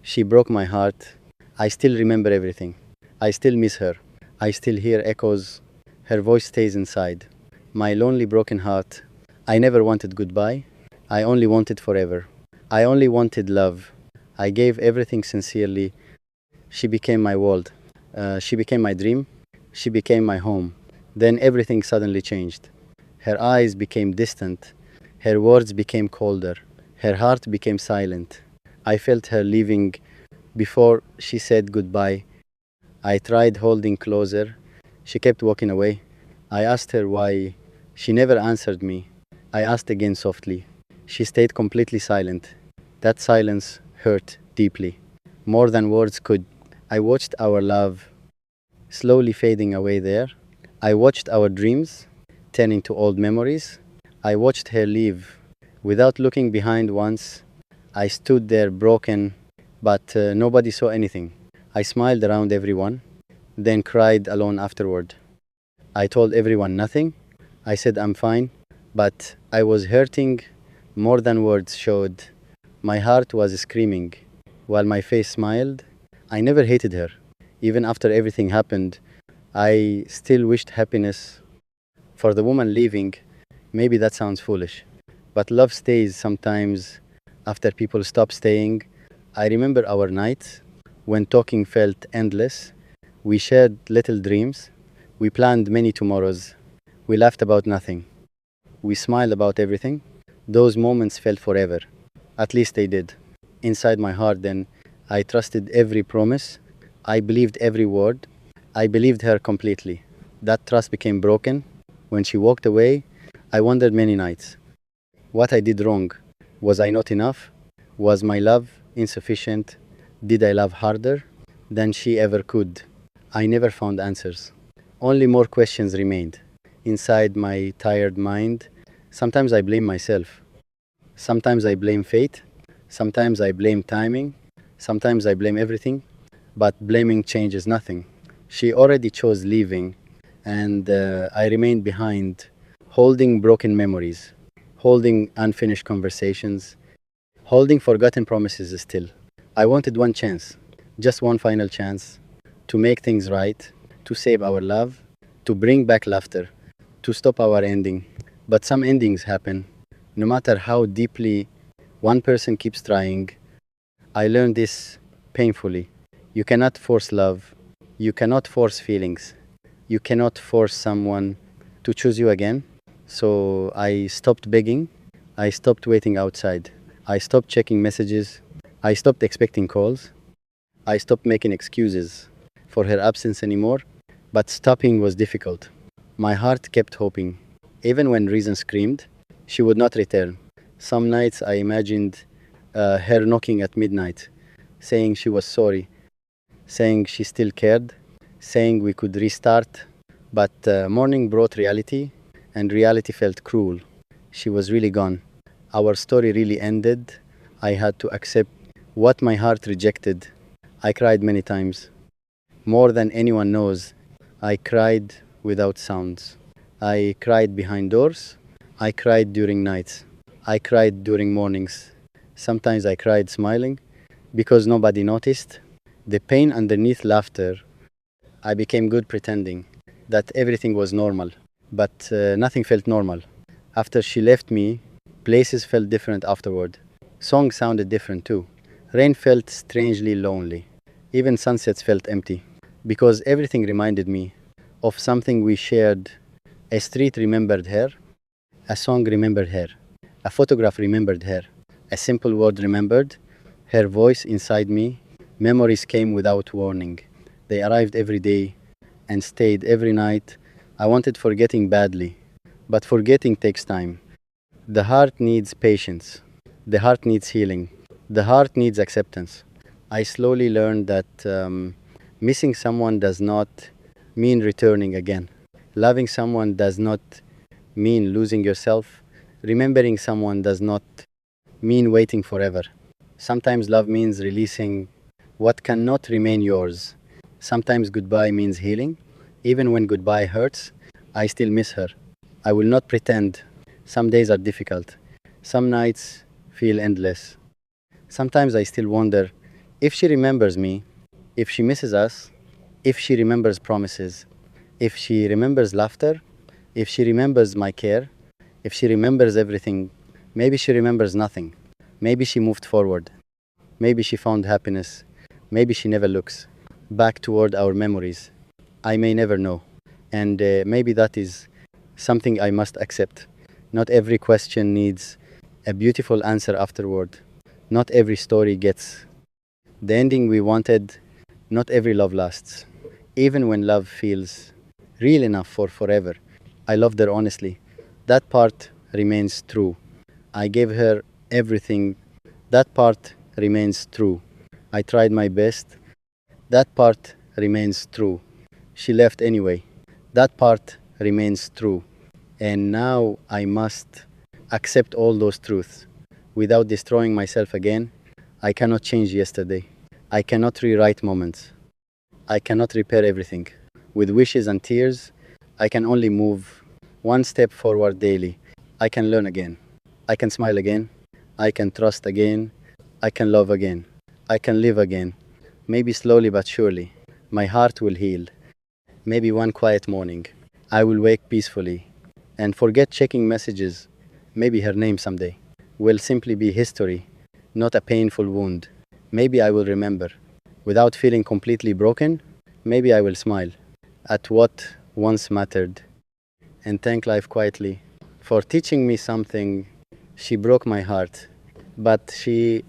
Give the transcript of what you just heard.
She broke my heart. I still remember everything. I still miss her. I still hear echoes. Her voice stays inside. My lonely broken heart. I never wanted goodbye. I only wanted forever. I only wanted love. I gave everything sincerely. She became my world. She became my dream. She became my home. Then everything suddenly changed. Her eyes became distant. Her words became colder. Her heart became silent. I felt her leaving before she said goodbye. I tried holding closer. She kept walking away. I asked her why. She never answered me. I asked again softly. She stayed completely silent. That silence hurt deeply, more than words could. I watched our love slowly fading away there. I watched our dreams turn into old memories. I watched her leave without looking behind once. I stood there broken, but nobody saw anything. I smiled around everyone, then cried alone afterward. I told everyone nothing. I said I'm fine, but I was hurting more than words showed. My heart was screaming while my face smiled. I never hated her. Even after everything happened, I still wished happiness for the woman leaving. Maybe that sounds foolish, but love stays sometimes after people stop staying. I remember our nights when talking felt endless. We shared little dreams. We planned many tomorrows. We laughed about nothing. We smiled about everything. Those moments felt forever. At least they did. Inside my heart, then, I trusted every promise. I believed every word. I believed her completely. That trust became broken. When she walked away, I wondered many nights what I did wrong. Was I not enough? Was my love insufficient? Did I love harder than she ever could? I never found answers. Only more questions remained inside my tired mind. Sometimes I blame myself. Sometimes I blame fate. Sometimes I blame timing. Sometimes I blame everything. But blaming changes nothing. She already chose leaving, and I remained behind, holding broken memories, holding unfinished conversations, holding forgotten promises still. I wanted one chance, just one final chance, to make things right, to save our love, to bring back laughter, to stop our ending. But some endings happen, no matter how deeply one person keeps trying. I learned this painfully. You cannot force love. You cannot force feelings. You cannot force someone to choose you again. So I stopped begging. I stopped waiting outside. I stopped checking messages. I stopped expecting calls. I stopped making excuses for her absence anymore. But stopping was difficult. My heart kept hoping. Even when reason screamed, she would not return. Some nights I imagined her knocking at midnight, saying she was sorry, saying she still cared, saying we could restart. But morning brought reality, and reality felt cruel. She was really gone. Our story really ended. I had to accept what my heart rejected. I cried many times, more than anyone knows. I cried without sounds. I cried behind doors. I cried during nights. I cried during mornings. Sometimes I cried smiling because nobody noticed. The pain underneath laughter. I became good pretending that everything was normal, but nothing felt normal. After she left me, places felt different afterward. Songs sounded different too. Rain felt strangely lonely. Even sunsets felt empty because everything reminded me of something we shared. A street remembered her, a song remembered her, a photograph remembered her, a simple word remembered her voice inside me. Memories came without warning. They arrived every day and stayed every night. I wanted forgetting badly, but forgetting takes time. The heart needs patience. The heart needs healing. The heart needs acceptance. I slowly learned that missing someone does not mean returning again. Loving someone does not mean losing yourself. Remembering someone does not mean waiting forever. Sometimes love means releasing what cannot remain yours. Sometimes goodbye means healing. Even when goodbye hurts, I still miss her. I will not pretend. Some days are difficult. Some nights feel endless. Sometimes I still wonder If she remembers me, if she misses us, if she remembers promises, if she remembers laughter, if she remembers my care, if she remembers everything, maybe she remembers nothing. Maybe she moved forward. Maybe she found happiness. Maybe she never looks back toward our memories. I may never know. And maybe that is something I must accept. Not every question needs a beautiful answer afterward. Not every story gets the ending we wanted. Not every love lasts. Even when love feels real enough for forever. I loved her honestly. That part remains true. I gave her everything. That part remains true. I tried my best. That part remains true. She left anyway. That part remains true. And now I must accept all those truths without destroying myself again. I cannot change yesterday. I cannot rewrite moments. I cannot repair everything. With wishes and tears, I can only move one step forward daily. I can learn again. I can smile again. I can trust again. I can love again. I can live again. Maybe slowly but surely, my heart will heal. Maybe one quiet morning, I will wake peacefully and forget checking messages. Maybe her name someday will simply be history, not a painful wound. Maybe I will remember without feeling completely broken. Maybe I will smile at what once mattered and thank life quietly for teaching me something. She broke my heart, but she